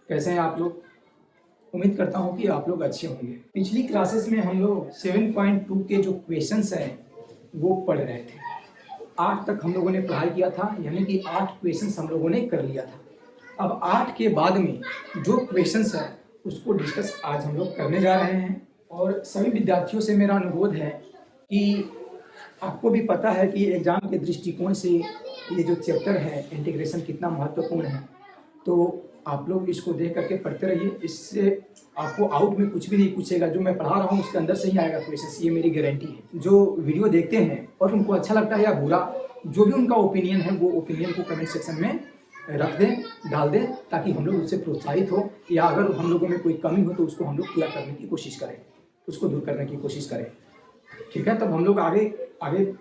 कैसे हैं आप लोग। उम्मीद करता हूं कि आप लोग अच्छे होंगे। पिछली क्लासेस में हम लोग 7.2 के जो क्वेश्चंस हैं वो पढ़ रहे थे। 8 तक हम लोगों ने पढ़ाई किया था, यानी कि 8 क्वेश्चंस हम लोगों ने कर लिया था। अब 8 के बाद में जो क्वेश्चंस है उसको डिस्कस आज हम लोग करने जा रहे हैं। और सभी विद्यार्थियों से मेरा अनुरोध है कि आपको भी पता है कि एग्जाम के दृष्टिकोण से ये जो चैप्टर है इंटीग्रेशन कितना महत्वपूर्ण है, तो आप लोग इसको देख करके पढ़ते रहिए। इससे आपको आउट में कुछ भी नहीं पूछेगा, जो मैं पढ़ा रहा हूँ उसके अंदर से ही आएगा क्वेश्चन, ये मेरी गारंटी है। जो वीडियो देखते हैं और उनको अच्छा लगता है या बुरा, जो भी उनका ओपिनियन है वो ओपिनियन को कमेंट सेक्शन में रख दें, डाल दें, ताकि हम लोग उससे प्रोत्साहित हो, या अगर हम लोगों में कोई कमी हो तो उसको हम लोग पूरा करने की कोशिश करें, उसको दूर करने की कोशिश करें। ठीक है, तब हम लोग आगे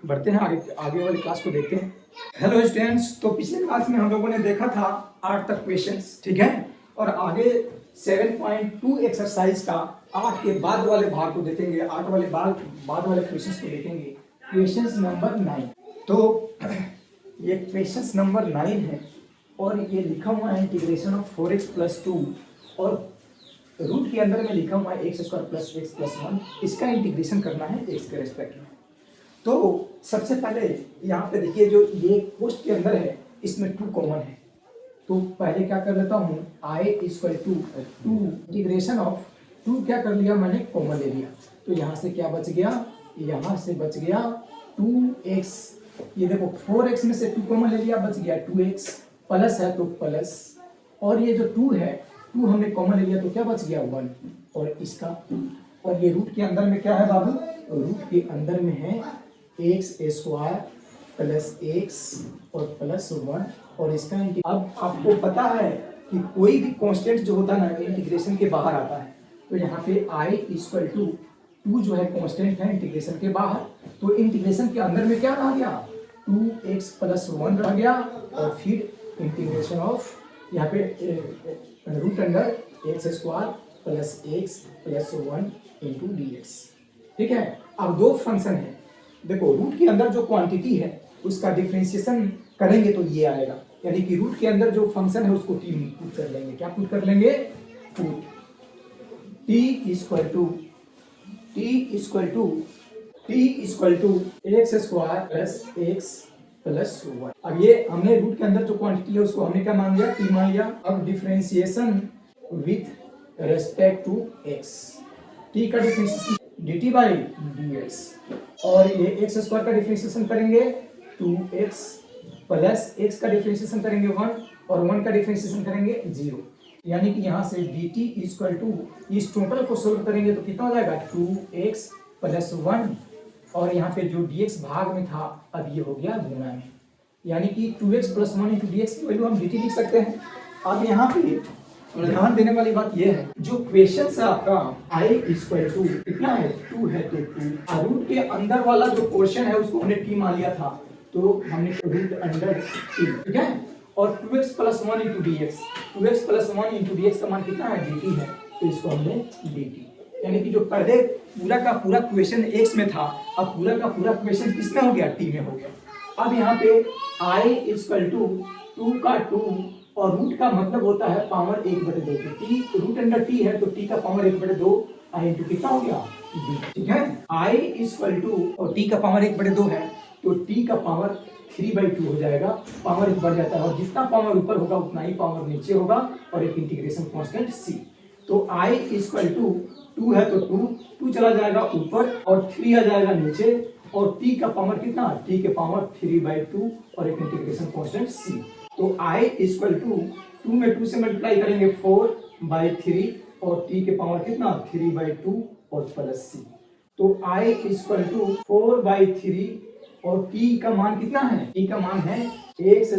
बढ़ते हैं, आगे वाली क्लास को देखते हैं। हेलो स्टूडेंट्स, तो पिछले क्लास में हम लोगों ने देखा था 8 तक क्वेश्चंस, ठीक है, और आगे 7.2 एक्सरसाइज का 8 के बाद वाले भाग को देखेंगे। 8 वाले बाद वाले क्वेश्चंस को देखेंगे। Questions number 9। तो ये क्वेश्चंस नंबर 9 है और ये लिखा हुआ है इंटीग्रेशन ऑफ 4x + 2 और रूट के अंदर में लिखा हुआ है x² + x + 1। इसका इंटीग्रेशन करना है x के रेस्पेक्ट में। तो सबसे पहले यहाँ पे देखिए, जो ये पोस्ट के अंदर है इसमें 2 कॉमन है, तो पहले क्या कर लेता हूँ, i = 2 इंटीग्रेशन ऑफ 2 क्या कर लिया मैंने, कॉमन ले लिया। तो यहाँ से क्या बच गया, यहाँ से बच गया 2x। ये देखो 4x में से 2 कॉमन ले लिया, बच गया 2x, प्लस है तो प्लस, और ये जो 2 है 2 हमने कॉमन ले लिया तो क्या बच गया 1, और इसका, और ये रूट के अंदर में क्या है बाबू, रूट के अंदर में है x² + x और +1, और इसका अब आपको पता है कि कोई भी कांस्टेंट जो होता है ना इंटीग्रेशन के बाहर आता है। तो यहाँ पे i = 2 जो है कांस्टेंट है इंटीग्रेशन के बाहर, तो इंटीग्रेशन के अंदर में क्या रह गया, 2x + 1 रह गया, और फिर इंटीग्रेशन ऑफ यहाँ पे root under x² + x + 1 × dx। ठीक है, अब 2 फंक्शन है। देखो रूट के अंदर जो क्वांटिटी है उसका डिफरेंशिएशन करेंगे तो ये आएगा, यानी कि रूट के अंदर जो फंक्शन है उसको t में पुट कर लेंगे। क्या पुट कर लेंगे, पुट t = x² + x + 1। अब ये हमने रूट के अंदर जो क्वांटिटी है उसको हमने क्या मान लिया, t मान लिया। अब differentiation with respect to x, t का डिफरेंशिएशन dt/dx, और ये x² का डिफरेंशिएशन करेंगे 2x, प्लस x का डिफरेंशिएशन करेंगे 1, और 1 का डिफरेंशिएशन करेंगे 0, यानी कि यहाँ से dt = इस टोटल को सोल्व करेंगे तो कितना हो जाएगा 2x + 1, और यहाँ पे जो dx भाग में था अब ये हो गया गुणा में, यानी कि 2x + 1 × dx की वैल्यू हम dt लिख सकते हैं। अब यहाँ पे ध्यान देने वाली बात यह है, जो क्वेश्चन है आपका i = कितना है, 2 है, तो 2 रूट के अंदर वाला जो पोर्शन है उसको हमने t मान लिया था, तो हमने रूट अंडर t, ठीक है, और 2x + 1 × dx, 2x + 1 × dx का मान कितना है, dt है, तो इसको हमने dt, यानी कि जो पहले पूरा का पूरा क्वेश्चन x में था, अब पूरा का पूरा क्वेश्चन किसमें हो गया, t में हो गया। अब यहाँ पे i = 2 का 2, और रूट का मतलब होता है पावर 1/2, तो t रूट अंडर t है तो t का पावर 1/2 i इंटू कितना हो गया, d, ठीक है। i = और t का पावर 1/2 है तो t का पावर 3/2 हो जाएगा, पावर 1 बढ़ जाता है, और जितना पावर ऊपर होगा उतना ही पावर नीचे होगा, और एक इंटीग्रेशन कांस्टेंट c। तो i = 2 है तो 2 चला जाएगा ऊपर और 3 आ जाएगा नीचे, और t का पावर कितना, t के पावर 3/2 और एक इंटीग्रेशन कांस्टेंट c। तो i = 2 में 2 से मल्टीप्लाई करेंगे 4/3, और t के पावर कितना 3/2 और प्लस c। तो i = 4/3, और t का मान कितना है, t का मान है x²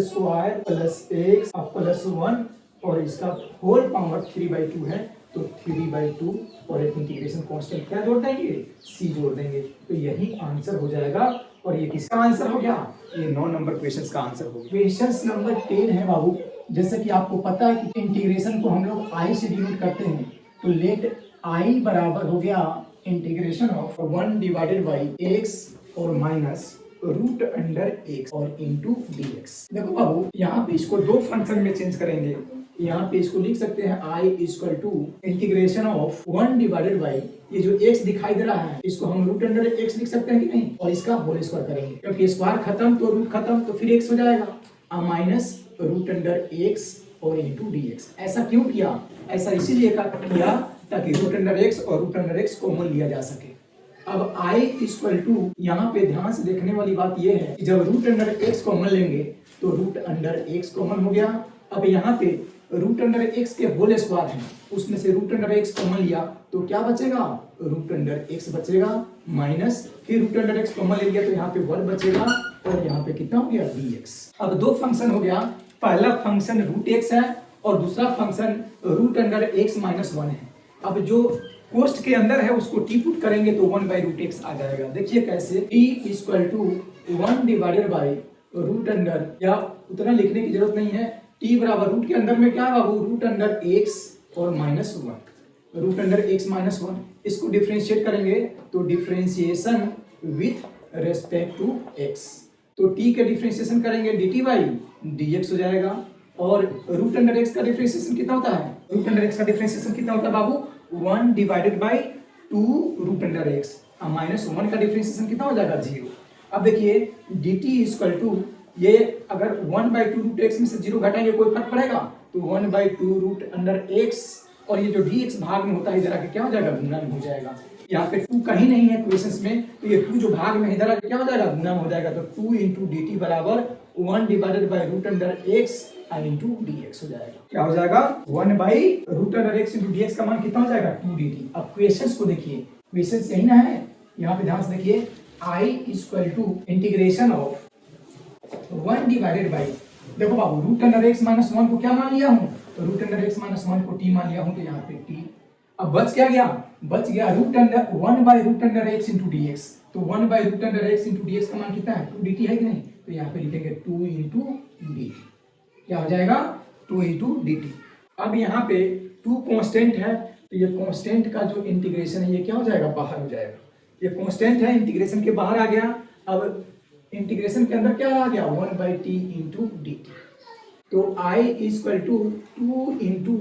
+ x + 1, और इसका होल पावर 3/2 है, तो 3/2 और एक इंटीग्रेशन कांस्टेंट क्या जोड़ देंगे, c जोड़ देंगे, तो यही आंसर हो जाएगा। और ये किसका आंसर हो गया, ये 9 नंबर क्वेश्चंस का आंसर हो गया। क्वेश्चंस नंबर 10 है बाबू, जैसे कि आपको पता है कि इंटीग्रेशन को हम लोग i से डिनोट करते हैं, तो लेट i बराबर हो गया इंटीग्रेशन ऑफ 1/x और माइनस रूट अंडर x और इंटू dx। देखो बाबू यहाँ पे इसको 2 फंक्शन में चेंज करेंगे, यहाँ पे इसको लिख सकते हैं I equal to integration of 1 divided by ये जो x दिखाई दे रहा है इसको हम रूट अंडर x लिख सकते हैं कि नहीं, और इसका होल स्क्वायर करेंगे क्योंकि स्क्वायर खत्म तो रूट खत्म तो फिर x हो जाएगा माइनस रूट अंडर x और इंटू dx। ऐसा क्यों किया? ऐसा इसीलिए किया ताकि रूट अंडर x और रूट अंडर x कॉमन लिया जा सके। अब I इक्वल टू यहाँ पे ध्यान से देखने वाली बात यह है कि जब रूट अंडर x कॉमन लेंगे तो रूट अंडर x कॉमन हो गया। अब यहाँ पे रूट अंडर x के होल स्क्वायर है, उसमें से रूट अंडर x कॉमन लिया तो क्या बचेगा? रूट अंडर x बचेगा माइनस फिर रूट अंडर x कॉमन ले लिया तो यहाँ पे 1 बचेगा और यहाँ पे कितना हो गया dx। अब दो फंक्शन हो गया, पहला फंक्शन रूट x है और दूसरा function root under x minus 1 है। अब जो कोष्ठ के अंदर है उसको टी पुट करेंगे तो 1 बाई रूट एक्स आ जाएगा। देखिए कैसे, t equal to 1 divided by root under, या उतना लिखने की जरूरत नहीं है, t बराबर रूट के अंदर में क्या बाबू रूट अंडर x और minus 1, root under x minus 1। इसको डिफरेंशिएट करेंगे तो differentiation with respect to x, तो t के डिफरेंशिएशन करेंगे dt बाई dx हो जाएगा। और रूट अंडर x का डिफरेंशिएशन कितना होता है? रूट अंडर x का डिफरेंशिएशन कितना होता है बाबू? 1 divided by 2 root under x, minus 1 का डिफरेंशिएशन कितना हो जाएगा? 0। अब देखिए dt इक्वल टू ये अगर 1 बाई 2 रूट x में से 0 घटाएंगे कोई फर्क पड़ेगा? तो 1 बाई 2 रूट अंडर x और ये जो dx भाग में होता है इधर आके क्या हो जाएगा? गुणन हो जाएगा। यहाँ पे 2 कहीं नहीं है क्वेश्चंस में, तो ये 2 जो भाग में इधर आके क्या हो जाएगा? गुणन हो जाएगा। तो 2 इंटू डी टी बराबर 1 divided by root under x into dx हो जाएगा। क्या हो जाएगा? 1 by root under x into dx का मान कितना हो जाएगा? 2 dt। अब क्वेश्चंस को देखिए, क्वेश्चंस यही ना है, यहाँ पे ध्यान से देखिए, I equal to integration of 1 divided by, देखो बाबू रूट अंडर x माइनस 1 को क्या मान लिया हूँ? तो रूट अंडर x माइनस 1 को t मान लिया हूँ, तो यहाँ पे t। अब बच क्या गया? बच गया root under 1 by root under x into dx। तो 1 by root under x into dx का मान कितना है? 2 dt है कि नहीं? तो यहाँ पे लिखेंगे 2 इंटू dt। क्या हो जाएगा? 2 इंटू dt। अब यहाँ पे 2 कांस्टेंट है, तो ये कांस्टेंट का जो इंटीग्रेशन है ये क्या हो जाएगा? बाहर हो जाएगा। ये कांस्टेंट है, इंटीग्रेशन के बाहर आ गया। अब इंटीग्रेशन के अंदर क्या आ गया? 1 by T into D T. तो I equal to 2 into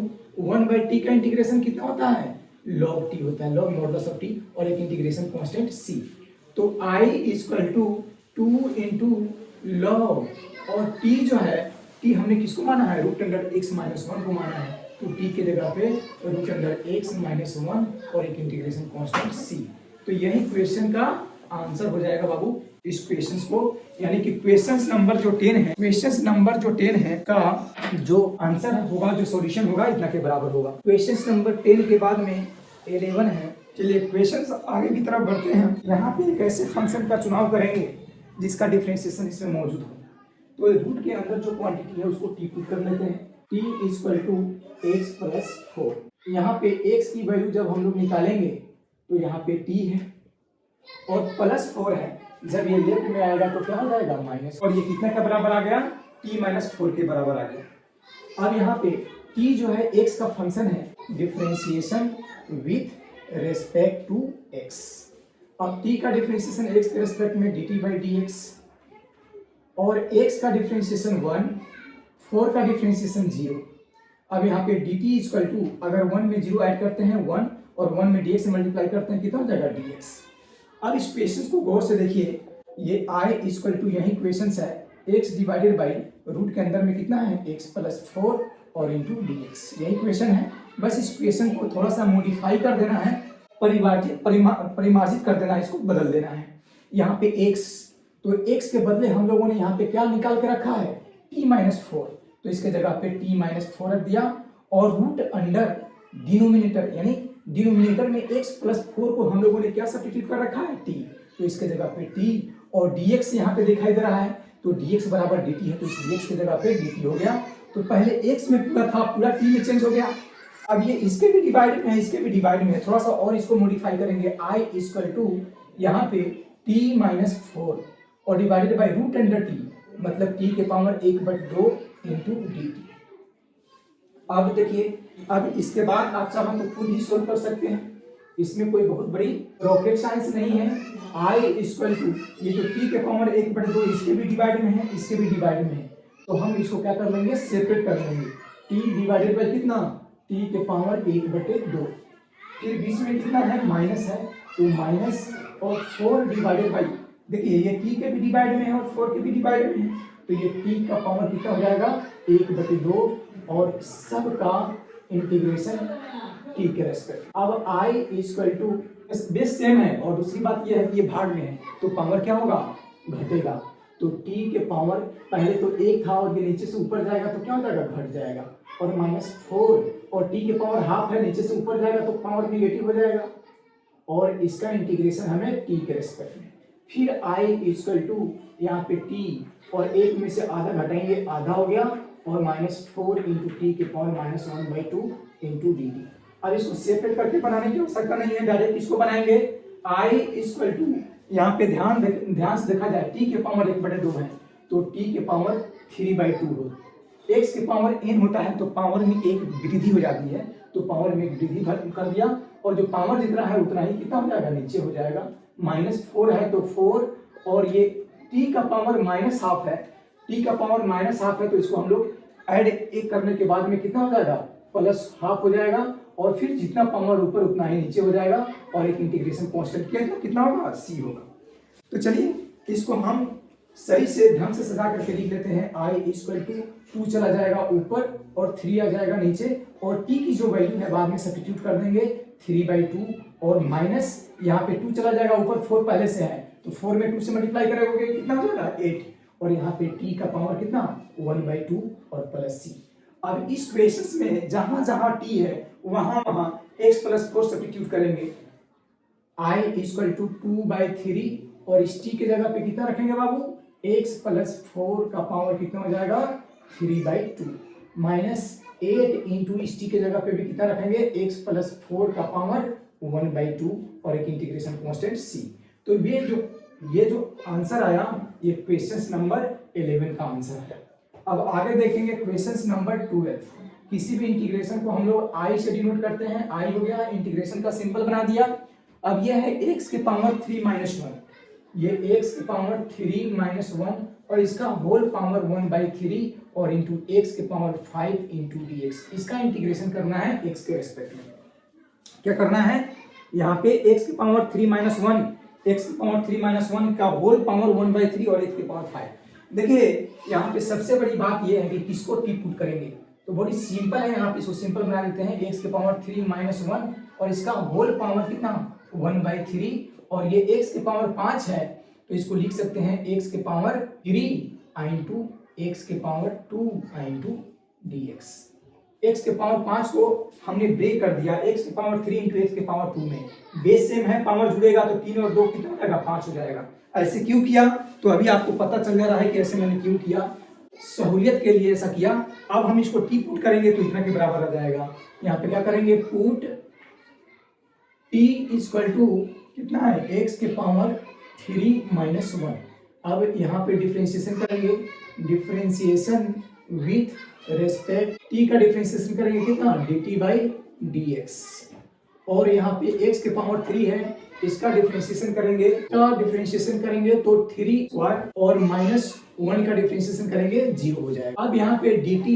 1 by T का इंटीग्रेशन कितना होता है? लॉग टी होता है, लॉग मॉडुलस ऑफ टी, और एक इंटीग्रेशन कांस्टेंट c। तो I equal to 2 into log, और t जो है, t हमने किसको माना है? रूट अंडर x माइनस 1 को माना है, तो t के जगह पे रूट अंडर x माइनस 1 और एक इंटीग्रेशन कांस्टेंट c। तो यही क्वेश्चन का आंसर हो जाएगा बाबू इस क्वेश्चन को, यानी कि क्वेश्चन नंबर जो 10 है, क्वेश्चन नंबर जो 10 है का जो आंसर होगा, जो सॉल्यूशन होगा, इतना के बराबर होगा। क्वेश्चन नंबर 10 के बाद में 11 है। चलिए क्वेश्चन आगे की तरफ बढ़ते हैं। यहाँ पे एक ऐसे फंक्शन का चुनाव करेंगे जिसका डिफरेंशिएशन इसमें मौजूद हो। तो रूट के अंदर जो क्वांटिटी है उसको टी पुट कर लेते हैं, t equal to x plus 4। यहाँ पे x की वैल्यू जब हम लोग निकालेंगे तो यहाँ पे t है और प्लस 4 है, जब ये लेफ्ट में आएगा तो क्या हो जाएगा? माइनस, और ये कितने के बराबर आ गया? t माइनस 4 के बराबर आ गया। अब यहाँ पे t जो है x का फंक्शन है, differentiation with respect to x। अब t का डिफरेंशिएशन x के रेस्पेक्ट में dt बाई dx, और x का डिफरेंशिएशन 1, 4 का डिफरेंशिएशन 0। अब यहाँ पे dt इक्वल टू, अगर 1 में 0 ऐड करते हैं 1 और 1 में dx से मल्टीप्लाई करते हैं कितना हो जाएगा? dx। अब इस क्वेश्चन को गौर से देखिए, ये I इक्वल टू यही क्वेश्चन है, x डिवाइडेड बाई रूट के अंदर में कितना है? x प्लस 4 और इंटू dx, यही क्वेश्चन है। बस इस क्वेश्चन को थोड़ा सा मॉडिफाई कर देना है, परिमार्जित कर देना है, इसको बदल देना है। यहाँ पे x, तो x के बदले हम लोगों ने यहाँ पे क्या निकाल के रखा है? t माइनस 4, तो इसके जगह पे t माइनस 4 रख दिया, और रूट अंडर डिनोमिनेटर, यानी डिनोमिनेटर में x प्लस 4 को हम लोगों ने क्या सब्स्टिट्यूट कर रखा है? t, तो इसके जगह पे t, और dx यहाँ पे दिखाई दे रहा है, तो dx बराबर dt है, तो इस dx के जगह पे dt हो गया। तो पहले x में पूरा था, पूरा t में चेंज हो गया। अब ये इसके भी डिवाइड में है, इसके भी डिवाइड में है, थोड़ा सा और इसको मॉडिफाई करेंगे। I इक्वल टू यहाँ पे t माइनस 4 और divided by root under t, मतलब t के पावर 1/2 इंटू dt। अब देखिए, अब इसके बाद आप चाहो तो खुद ही सोल्व कर सकते हैं, इसमें कोई बहुत बड़ी रॉकेट साइंस नहीं है। I इक्वल टू ये जो t के पावर 1/2 इसके भी डिवाइड में है, इसके भी डिवाइड में है, तो हम इसको क्या कर लेंगे? सेपरेट कर लेंगे। t t डिवाइडेड बाई कितना, t के पावर 1/2। फिर बीच में कितना है, माइनस है, तो माइनस और 4 डिवाइडेड बाई, देखिए ये t के भी डिवाइड में है और 4 के भी डिवाइड में है, तो ये t का पावर कितना हो जाएगा, 1/2 और सब का इंटीग्रेशन t के रेस्पेक्ट। अब i equal to, base same है और दूसरी बात यह है कि ये भाग में है तो पावर क्या होगा, घटेगा। तो t के पावर पहले तो 1 था और ये नीचे से ऊपर जाएगा तो क्या हो जाएगा, घट जाएगा, और -4 और t के पावर हाफ है, नीचे से ऊपर जाएगा तो पावर नेगेटिव हो जाएगा, और इसका इंटीग्रेशन हमें t के रेस्पेक्ट में। फिर i इक्वल टू यहाँ पे t और 1 में से आधा घटाएंगे, आधा हो गया, और -4 इंटू टी के पावर -1/2 इंटू डी टी। अब इसको सेपरेट करके बनाने की आवश्यकता नहीं है, डायरेक्ट इसको बनाएंगे। i इक्वल टू, यहाँ पे ध्यान से देखा जाए t के पावर 1/2 है तो t के पावर 3/2 हो, x के पावर n होता है तो पावर में एक वृद्धि हो जाती है, तो पावर में एक वृद्धि कर दिया, और जो पावर जितना है उतना ही कितना हो जाएगा, नीचे हो जाएगा। -4 है तो 4, और ये t का पावर -1/2 है, t का पावर -1/2 है तो इसको हम लोग ऐड एक करने के बाद में कितना हो जाएगा, +½ हो जाएगा, और फिर जितना पावर ऊपर उतना ही नीचे हो जाएगा, और एक इंटीग्रेशन कांस्टेंट किया तो कितना होगा, c होगा। तो चलिए इसको हम सही से ढंग से सजा करके लिख लेते हैं। i इक्वल टू 2 चला जाएगा ऊपर और 3 आ जाएगा नीचे, और t की जो वैल्यू है बाद में सब्स्टिट्यूट कर देंगे 3/2, और माइनस यहाँ पे 2 चला जाएगा ऊपर, 4 पहले से है तो 4 में 2 से मल्टीप्लाई करोगे कितना हो जाएगा, 8, और यहाँ पे t का पावर कितना, 1/2 और +c। अब इस क्वेश्चंस में जहां जहां t है वहां वहां x + 4 सब्स्टिट्यूट करेंगे। i इक्वल टू 2/3, और इस t के जगह पे कितना रखेंगे बाबू, x + 4 का पावर कितना हो जाएगा, 3/2, -8 इंटू इस t के जगह पे भी कितना रखेंगे, x + 4 का पावर 1/2 और एक इंटीग्रेशन कांस्टेंट c। तो ये जो आंसर आया ये क्वेश्चन नंबर 11 का आंसर है। अब आगे देखेंगे क्वेश्चन नंबर 12। किसी भी इंटीग्रेशन को हम लोग i से डिनोट करते हैं, i हो गया, इंटीग्रेशन का सिंबल बना दिया। अब यह है x के पावर 3-1, ये x के पावर 3-1 और इसका होल पावर 1/3 और इंटू x के पावर 5 इंटू dx। इसका इंटीग्रेशन करना है x के रेस्पेक्ट में। क्या करना है, यहाँ पे x के पावर 3-1, x के पावर 3-1 का होल पावर 1/3 और x के पावर 5। देखिए यहाँ पे सबसे बड़ी बात यह है कि किसको टी पुट करेंगे, तो बड़ी सिंपल है, यहाँ पे इसको सिंपल बना लेते हैं। x के पावर 3-1 और इसका होल पावर कितना, 1/3, और ये x के पावर 5 है तो इसको लिख सकते हैं x के पावर 3 इंटू x के पावर 2 इंटू dx। x के पावर 5 को हमने ब्रेक कर दिया, x के पावर 3 इंटू x के पावर 2 में बेस सेम है, पावर जुड़ेगा तो 3 और 2 कितना हो जाएगा, 5 हो जाएगा। ऐसे क्यों किया, तो अभी आपको पता चल जा रहा है कि ऐसे मैंने क्यों किया, सहूलियत के लिए ऐसा किया। अब हम इसको टी पुट करेंगे तो इतना के बराबर आ जाएगा। यहाँ पे क्या करेंगे, पुट टी इक्वल टू कितना है, x के पावर 3-1। अब यहाँ पे डिफरेंशिएशन करेंगे, डिफरेंशिएशन विथ रेस्पेक्ट टी का डिफरेंशिएशन करेंगे कितना, dt/dx, और यहाँ पे x के पावर 3 है, इसका डिफरेंशिएशन करेंगे, तो 3 और -1 का डिफरेंशिएशन करेंगे, 0 हो जाएगा। अब यहाँ पे dt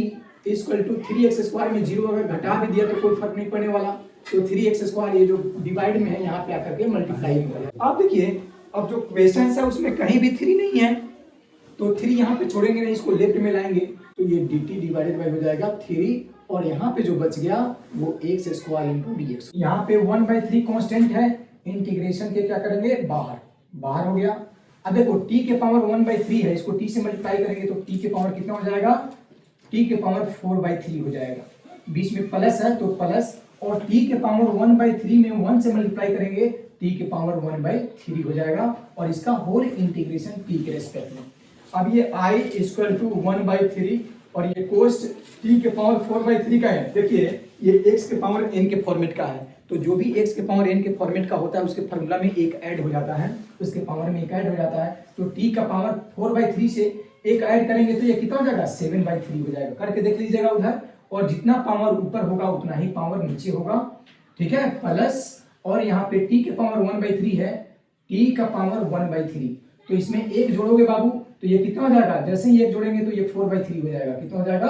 इक्वल टू 3x² में 0 अगर घटा भी दिया तो कोई फर्क नहीं पड़ने वाला, तो 3x² ये जो डिवाइड में है यहाँ पे आकर के मल्टीप्लाई में होगा। अब देखिए, अब जो क्वेश्चन है उसमें कहीं भी 3 नहीं है तो 3 यहाँ पे छोड़ेंगे नहीं, इसको लेफ्ट में लाएंगे तो ये dt डिवाइडेड बाय हो जाएगा 3, और यहाँ पे जो बच गया वो x² इंटू dx। यहाँ पे 1/3 कांस्टेंट है, इंटीग्रेशन के क्या करेंगे, बाहर हो गया। अब देखो t के पावर 1/3 है, इसको t से मल्टीप्लाई करेंगे तो t के पावर कितना हो जाएगा, t के पावर 4/3 हो जाएगा, बीच में प्लस है तो प्लस, और t के पावर 1/3 में 1 से मल्टीप्लाई करेंगे t के पावर 1/3 हो जाएगा, और इसका होल इंटीग्रेशन t के रेस्पेक्ट में। अब ये i इक्वल टू 1/3 और ये कोस्ट t के पावर 4/3 का है। देखिए ये x के पावर n के फॉर्मेट का है, तो जो भी x के पावर n के फॉर्मेट का होता है उसके फॉर्मूला में एक ऐड हो जाता है, उसके पावर में एक ऐड हो जाता है। तो t का पावर 4/3 से एक ऐड करेंगे तो ये कितना हो जाएगा, 7/3 हो जाएगा। करके देख लीजिएगा उधर, और जितना पावर ऊपर होगा उतना ही पावर नीचे होगा, ठीक है, प्लस, और यहाँ पे t के पावर 1/3 है, t का पावर 1/3, तो इसमें एक जोड़ोगे बाबू तो ये कितना हो जाएगा, जैसे ही एक जोड़ेंगे तो ये 4/3 हो जाएगा। कितना हो जाएगा,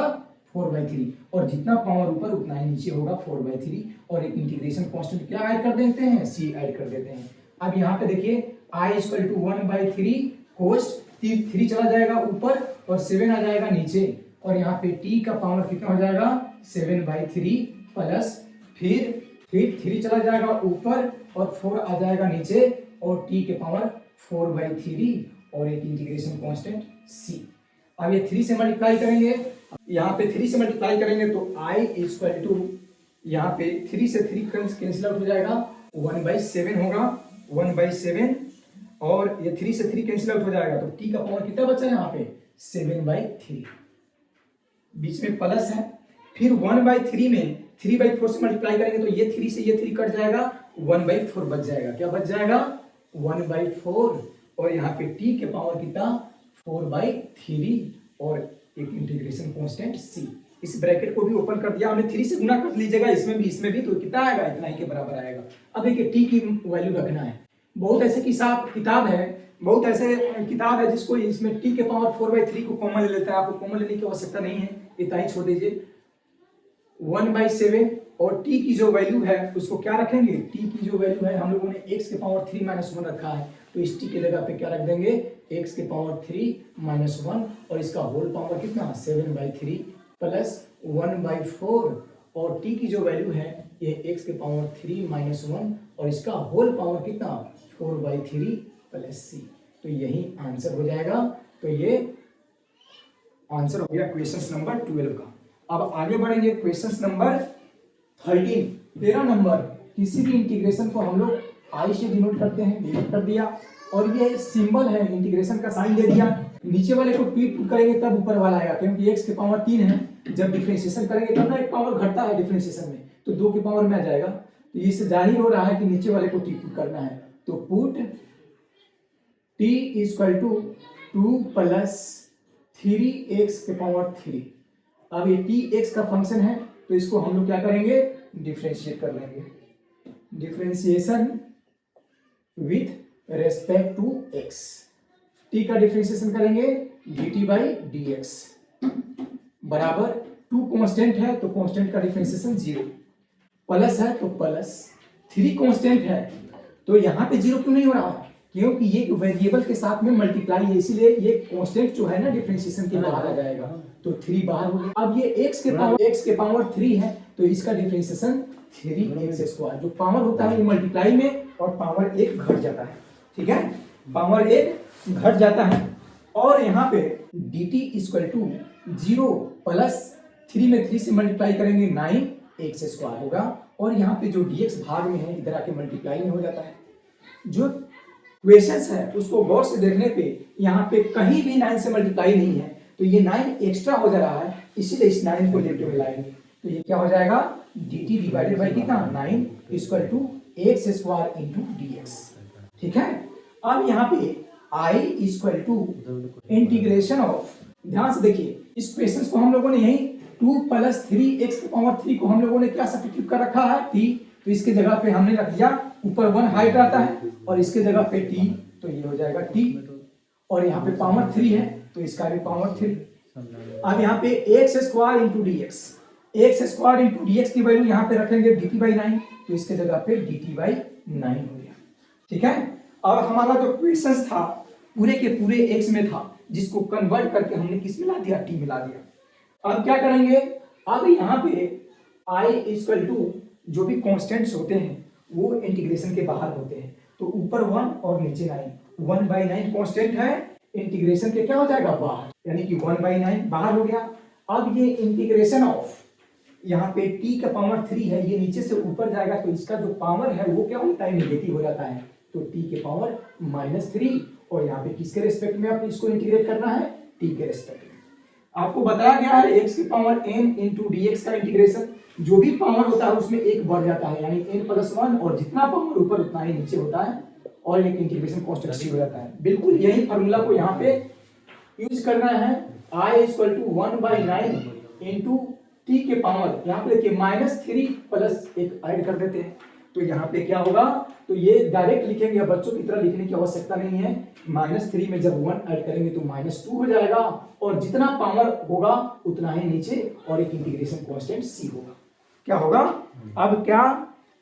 4/3 और जितना पावर ऊपर उतना ही नीचे होगा 4/3 और एक इंटीग्रेशन कांस्टेंट क्या ऐड कर देते हैं, c ऐड कर देते हैं। अब यहाँ पे देखिए i इक्वल टू 1/3 cos 3 चला जाएगा ऊपर और 7 आ जाएगा नीचे और यहाँ पे t का पावर कितना हो जाएगा 7/3 प्लस फिर 3 चला जाएगा ऊपर और 4 आ जाएगा नीचे और t के पावर 4/3 और एक इंटीग्रेशन कांस्टेंट c। अब ये 3 से मल्टीप्लाई करेंगे, यहाँ पे 3 से मल्टीप्लाई करेंगे तो i इक्वल टू यहाँ पे 3 से 3 कैंसिल आउट हो जाएगा 1/7 होगा 1/7 और ये 3 से 3 कैंसिल आउट हो जाएगा तो t का पावर कितना बचा है यहाँ पे 7/3, बीच में प्लस है। फिर 1/3 में 3/4 से मल्टीप्लाई करेंगे तो ये 3 से ये 3 कट जाएगा 1/4 बच जाएगा। क्या बच जाएगा 1/4 और यहाँ पे t के पावर कितना 4/3 और एक इंटीग्रेशन कांस्टेंट c। इस ब्रैकेट को भी ओपन कर दिया हमने, 3 से गुना कर लीजिएगा इसमें भी तो कितना आएगा इतना ही के बराबर आएगा। अब देखिए t की वैल्यू रखना है। बहुत ऐसे किताब है जिसको इसमें t के पावर 4/3 को कॉमन ले लेता है। आपको कॉमन लेने की आवश्यकता नहीं है, इतना ही छोड़ दीजिए 1/7 और t की जो वैल्यू है उसको क्या रखेंगे, t की जो वैल्यू है हम लोगों ने x के पावर 3 - 1 रखा है तो इस t के जगह पे क्या रख देंगे x के पावर 3 - 1 और इसका होल पावर कितना 7/3 प्लस 1/4 और t की जो वैल्यू है ये x के पावर 3 - 1 और इसका होल पावर कितना 4/3 प्लस c। तो यही आंसर हो जाएगा। तो ये आंसर हो गया क्वेश्चन नंबर 12 का। अब आगे बढ़ेंगे क्वेश्चन नंबर 13 नंबर। किसी भी इंटीग्रेशन को हम लोग i से डिनोट करते हैं, डिनोट कर दिया और ये सिंबल है इंटीग्रेशन का साइन दे दिया। नीचे वाले को पुट करेंगे तब ऊपर वाला आएगा क्योंकि x के पावर 3 है, जब डिफरेंशिएशन करेंगे तब ना एक पावर घटता है डिफरेंशिएशन में तो 2 के पावर में आ जाएगा। तो इससे जाहिर हो रहा है कि नीचे वाले को t पुट करना है तो put t equal to 2 plus 3x के पावर 3। अब ये t x का फंक्शन है तो इसको हम लोग क्या करेंगे डिफरेंशिएट कर लेंगे, differentiation with respect to x। t का डिफरेंशिएशन करेंगे dt/dx बराबर 2 कांस्टेंट है तो कांस्टेंट का डिफरेंशिएशन 0, प्लस है तो प्लस 3 कांस्टेंट है तो यहाँ पे 0 क्यों नहीं हो रहा है क्योंकि ये वेरिएबल के साथ में मल्टीप्लाई है इसलिए ये कांस्टेंट जो है ना डिफरेंशिएशन के बाहर आ जाएगा तो 3 बाहर हो गया। अब ये x के पावर 3 है तो इसका डिफरेंशिएशन 3x²। जो पावर होता है वो मल्टीप्लाई में और पावर 1 घट जाता है, ठीक है, पावर 1 घट जाता है। और यहाँ पे dt इक्वल टू 0 प्लस 3 में 3 से मल्टीप्लाई करेंगे 9x² होगा और यहाँ पे जो dx भाग में है इधर आके मल्टीप्लाई में हो जाता है। जो क्वेश्चंस है उसको गौर से देखने पे यहाँ पे कहीं भी 9 से मल्टीप्लाई नहीं है तो ये 9 एक्स्ट्रा हो जा रहा है इसीलिए इस 9 को लेके मिलाएंगे तो ये क्या हो जाएगा dt डिवाइडेड बाय कितना 9 equal to x² into dx, ठीक है। अब यहाँ पे i equal to integration of, ध्यान से देखिए इस क्वेश्चन को हम लोगों ने यही 2 प्लस 3x के पावर 3 को हम लोगों ने क्या सब्स्टिट्यूट कर रखा है t तो इसके जगह पे हमने रख दिया ऊपर 1 हाइट आता है और इसके जगह पे t तो ये हो जाएगा t और यहाँ पे पावर 3 है तो इसका भी पावर 3। अब यहाँ पे x² इंटू dx की वैल्यू यहाँ पे रखेंगे dt/9 तो इसके जगह पे dt/9 हो गया, ठीक है। अब हमारा जो क्वेश्चन था पूरे के पूरे x में था जिसको कन्वर्ट करके हमने किस मिला दिया t मिला दिया। अब क्या करेंगे अब यहाँ पे i इक्वल टू जो भी कांस्टेंट्स होते हैं वो इंटीग्रेशन के बाहर होते हैं तो ऊपर 1 और नीचे 9, 1/9 कांस्टेंट है इंटीग्रेशन के क्या हो जाएगा बाहर यानी कि 1/9 बाहर हो गया। अब ये इंटीग्रेशन ऑफ यहाँ पे t का पावर 3 है ये नीचे से ऊपर जाएगा तो इसका जो पावर है वो क्या होता है नेगेटिव हो जाता है तो t के पावर -3 और यहाँ पे किसके रेस्पेक्ट में आप इसको इंटीग्रेट करना है t के रेस्पेक्ट में। आपको बताया गया है x की पावर n इंटू dx का इंटीग्रेशन जो भी पावर होता है उसमें एक बढ़ जाता है यानी n+1 और जितना पावर ऊपर उतना ही नीचे होता है और एक इंटीग्रेशन कांस्टेंट हो जाता है। बिल्कुल यही फार्मूला को यहाँ पे यूज करना है i equal to 1/9 into t के पावर यहाँ पे देखिए -3 प्लस 1 ऐड कर देते हैं तो यहाँ पे क्या होगा, तो ये डायरेक्ट लिखेंगे, बच्चों की तरह लिखने की आवश्यकता नहीं है। -3 में जब 1 ऐड करेंगे तो -2 हो जाएगा, और जितना पावर होगा उतना ही नीचे, और एक इंटीग्रेशन कांस्टेंट c होगा। क्या होगा,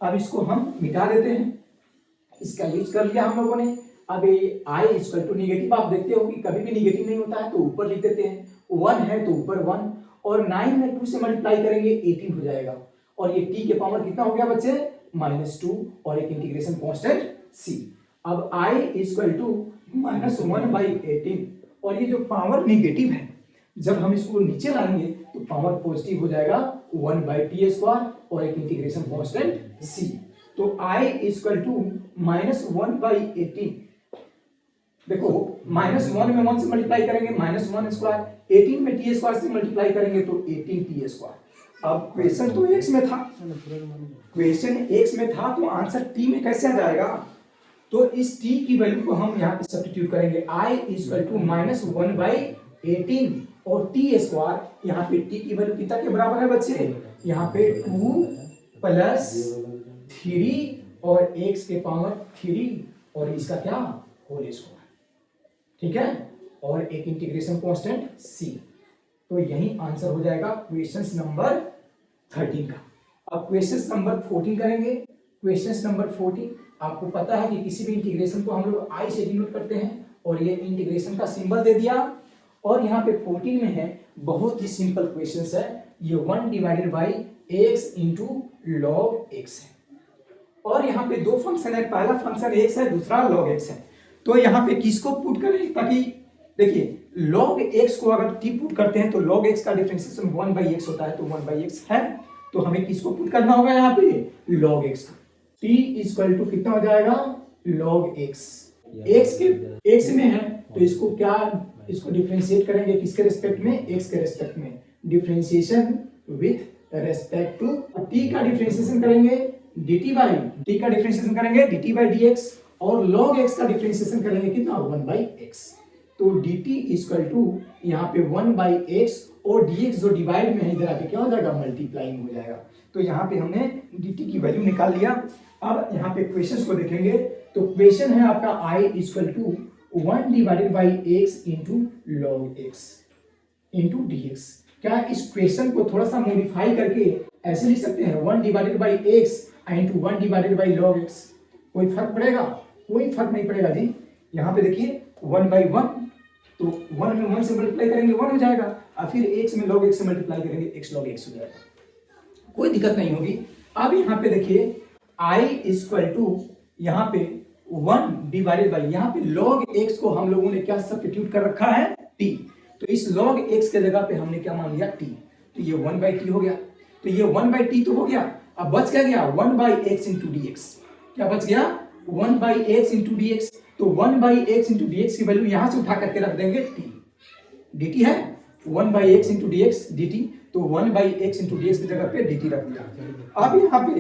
अब इसको हम मिटा देते हैं, इसका यूज कर लिया हम लोगों ने। अब ये i इक्वल टू निगेटिव, आप देखते हो कि कभी भी निगेटिव नहीं होता है तो ऊपर लिख देते हैं, 1 है तो ऊपर 1, और 9 में 2 से मल्टीप्लाई करेंगे 18 हो जाएगा, और ये t के पावर कितना हो गया बच्चे, -2, और एक इंटीग्रेशन कांस्टेंट c। अब i इक्वल टू -1/18, और ये जो पावर निगेटिव है जब हम इसको नीचे लाएंगे तो पावर पॉजिटिव हो जाएगा 1/t², और एक इंटीग्रेशन कांस्टेंट c। तो i इक्वल टू -1/18, देखो -1 में 1 से मल्टीप्लाई करेंगे -1², 18 में t² से मल्टीप्लाई करेंगे तो 18t²। अब क्वेश्चन तो x में था, तो आंसर t में कैसे आ जाएगा, तो इस t की वैल्यू को हम यहाँ पे सब्स्टिट्यूट करेंगे, i इक्वल टू -1/18, और t², यहाँ पे t की वैल्यू कितना के बराबर है बच्चे, यहाँ पे 2 + 3 और x के पावर 3, और इसका क्या, होल स्क्वायर, ठीक है, और एक इंटीग्रेशन कांस्टेंट c। तो यही आंसर हो जाएगा क्वेश्चन नंबर 13 का। अब क्वेश्चन नंबर 14 करेंगे। क्वेश्चन नंबर 14, आपको पता है कि किसी भी इंटीग्रेशन को हम लोग i से डिनोट करते हैं, और ये इंटीग्रेशन का सिंबल दे दिया, और यहाँ पे 14 में है, बहुत ही सिंपल क्वेश्चन है, ये 1/x इंटू log x है, और यहाँ पे दो फंक्शन है, पहला फंक्शन x है, दूसरा log x है। तो यहाँ पे किसको पुट करें, ताकि देखिए log x को अगर t पुट करते हैं तो log x का डिफरेंशिएशन 1/x होता है, तो 1/x है, तो हमें किसको पुट करना होगा यहाँ पे, log x। t equal to कितना हो जाएगा, log x, x में है तो इसको डिफरेंशिएट करेंगे किसके रिस्पेक्ट में, x के रिस्पेक्ट में, differentiation with respect to t का डिफरेंशिएशन करेंगे dt/dx, और log x का डिफरेंशिएशन करेंगे कितना, 1/x। तो dt इक्वल टू यहाँ पे 1/x, और dx जो डिवाइड में है इधर आके क्या हो जाएगा, मल्टीप्लाइंग हो जाएगा। तो यहाँ पे हमने dt की वैल्यू निकाल लिया। अब यहाँ पे क्वेश्चन को देखेंगे, तो क्वेश्चन है आपका i equal to 1/x into log x into dx। क्या इस क्वेश्चन को थोड़ा सा मॉडिफाई करके ऐसे लिख सकते हैं, 1/x इंटू 1/log x, कोई फर्क पड़ेगा, कोई फर्क नहीं पड़ेगा जी। यहाँ पे देखिए 1/1, तो 1 में 1 से मल्टीप्लाई करेंगे 1 हो जाएगा, और फिर x में log x से मल्टीप्लाई करेंगे x log x हो जाएगा, कोई दिक्कत नहीं होगी। अब यहाँ पे देखिए i इक्वल टू यहाँ पे 1/, यहाँ पे log x को हम लोगों ने क्या सब्स्टिट्यूट कर रखा है, t, तो इस log x के जगह पे हमने क्या मान लिया, t, तो ये 1/t हो गया, तो ये 1/t तो हो गया। अब बच क्या गया, 1/x इंटू dx, क्या बच गया, 1/x इंटू dx। तो 1/x इंटू dx की वैल्यू यहां से उठा करके रख देंगे t, dt है 1/x इंटू dx dt, तो 1/x इंटू dx की जगह पे dt रख दिया। अब यहाँ पे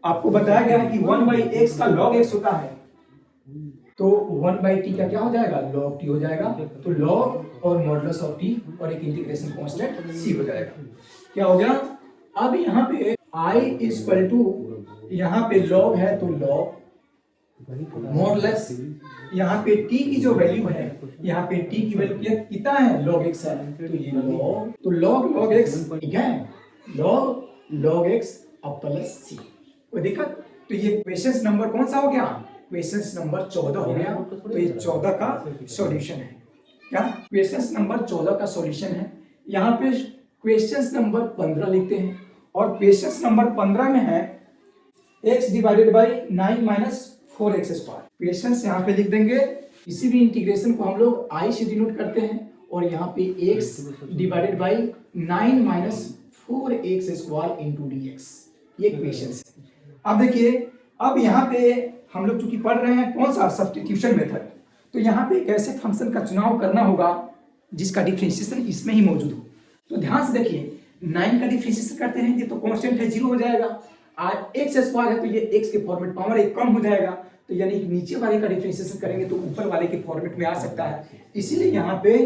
आपको बताया गया है कि 1/x का log x होता है, तो 1/t का क्या हो जाएगा, log t हो जाएगा, तो log और मॉडुलस ऑफ t और एक इंटीग्रेशन कांस्टेंट c हो जाएगा। क्या हो गया, अब यहाँ पे i इक्वल टू यहाँ पे log है तो log मॉडुलस, यहाँ पे t की जो वैल्यू है, यहाँ पे t की वैल्यू कितना है, log x है, तो ये log, तो log x, ठीक है, log x अब प्लस c, कोई दिक्कत। तो ये क्वेश्चन नंबर कौन सा हो गया, क्वेश्चन नंबर 14 हो गया। तो ये 14 का सॉल्यूशन है, क्या क्वेश्चन नंबर 14 का सॉल्यूशन है। यहाँ पे क्वेश्चन नंबर 15 लिखते हैं, और क्वेश्चन नंबर 15 में है x/9 - 4x²। क्वेश्चन यहाँ पे लिख देंगे, किसी भी इंटीग्रेशन को हम लोग i से डिनोट करते हैं, और यहाँ पे x/9 - 4x² इंटू dx, ये क्वेश्चन है। अब देखिए, अब यहाँ पे हम लोग चूंकि पढ़ रहे हैं कौन सा, सब्स्टिट्यूशन मेथड, तो यहाँ पे एक ऐसे फंक्शन का चुनाव करना होगा जिसका डिफरेंशिएशन इसमें ही मौजूद हो। तो ध्यान से देखिए, 9 का डिफरेंशिएशन करते हैं, ये तो कांस्टेंट है, 0 हो जाएगा, और x² है तो ये x के फॉर्मेट पावर 1 कम हो जाएगा, तो यानी कि नीचे वाले का डिफरेंशिएशन करेंगे तो ऊपर वाले के फॉर्मेट में आ सकता है। इसीलिए यहाँ पे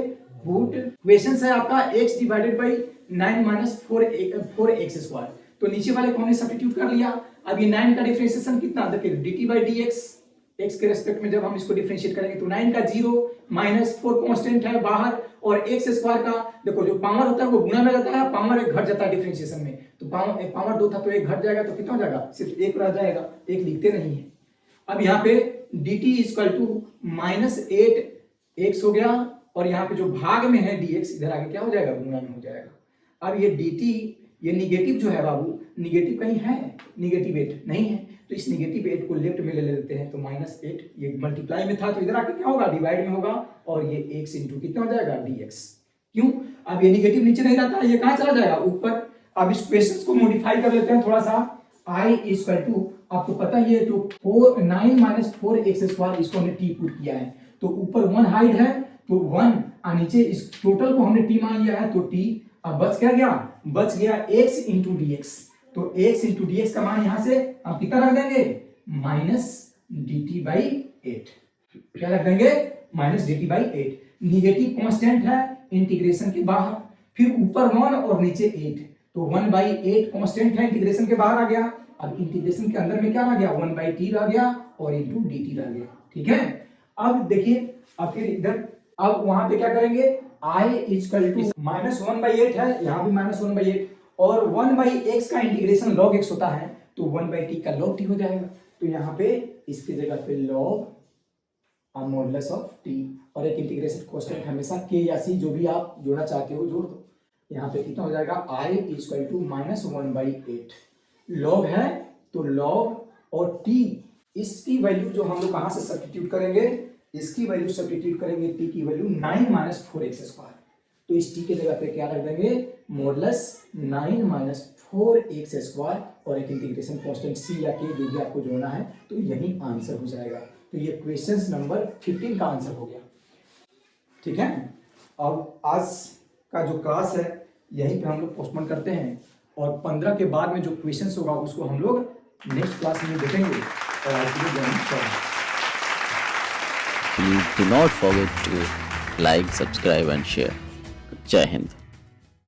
पुट क्वेश्चन है आपका x/9 - 4x², तो नीचे वाले को हमने सब्स्टिट्यूट कर लिया। अब ये 9 का डिफरेंशिएशन कितना, देखिए dt बाई dx, x के रेस्पेक्ट में जब हम इसको डिफरेंशिएट करेंगे तो 9 का 0 माइनस 4 कांस्टेंट है बाहर, और x स्क्वायर का देखो जो पावर होता है वो गुना में रहता है, पावर एक घट जाता है डिफरेंशिएशन में, तो पावर 2 था तो एक घट जाएगा, तो कितना हो जाएगा, सिर्फ एक रह जाएगा, एक लिखते नहीं है। अब यहाँ पे dt इक्वल टू -8x हो गया, और यहाँ पे जो भाग में है dx इधर आगे क्या हो जाएगा, गुना में हो जाएगा। अब ये dt ये निगेटिव जो है बाबू, निगेटिव कहीं है, निगेटिव 8 नहीं है, तो इस निगेटिव 8 को लेफ्ट में ले लेते हैं, तो -8 ये मल्टीप्लाई में था तो इधर आके क्या होगा, डिवाइड में होगा, और ये x इंटू कितना हो जाएगा, dx। क्यों, अब ये निगेटिव नीचे नहीं रहता, ये कहाँ चला जाएगा, ऊपर। अब इस क्वेश्चन को मॉडिफाई कर लेते हैं थोड़ा सा। i इक्वल टू, आपको पता ही है जो 9 - 4x² इसको हमने t पुट किया है, तो ऊपर 1 हाइड है तो 1, और नीचे इस टोटल को हमने t मान लिया है तो t। अब बच क्या गया, बच गया x इंटू dx, तो x इंटू dx का मान यहां से आप कितना रख देंगे, -dt/8। क्या रख देंगे, -dt/8। निगेटिव कांस्टेंट है इंटीग्रेशन के बाहर, फिर ऊपर 1 और नीचे 8, तो 1/8 कांस्टेंट है इंटीग्रेशन के बाहर आ गया। अब इंटीग्रेशन के अंदर में क्या रह गया, 1/t रह गया और इंटू dt रह गया, ठीक है। अब देखिए, अब फिर इधर, अब वहां पे क्या करेंगे, i इक्वल टू -1/8 है, यहाँ भी -1/8, और 1/x का इंटीग्रेशन log x होता है, तो 1/t का log t हो जाएगा, तो यहाँ पे इसकी जगह पे log मॉडुलस ऑफ t, और एक इंटीग्रेशन कांस्टेंट हमेशा k या c जो भी आप जोड़ना चाहते हो जोड़ दो। यहाँ पे कितना हो जाएगा, i इक्वल टू -1/8, log है तो log और t, इसकी वैल्यू जो हम लोग कहाँ से सब्स्टिट्यूट करेंगे, इसकी वैल्यू सब्स्टिट्यूट करेंगे, t की वैल्यू 9 - 4x², तो इस t के जगह पे क्या रख देंगे, मॉडुलस 9 - 4x², और एक इंटीग्रेशन कांस्टेंट c या k जो भी आपको जोड़ना है, तो यही आंसर हो जाएगा। तो ये क्वेश्चन नंबर 15 का आंसर हो गया, ठीक है। अब आज का जो क्लास है यहीं पे हम लोग पोस्टपोन करते हैं, और 15 के बाद में जो क्वेश्चंस होगा उसको हम लोग नेक्स्ट क्लास में देखेंगे। और आज के लिए जय Hind. Please do not forget to like, subscribe and share. Jai Hind.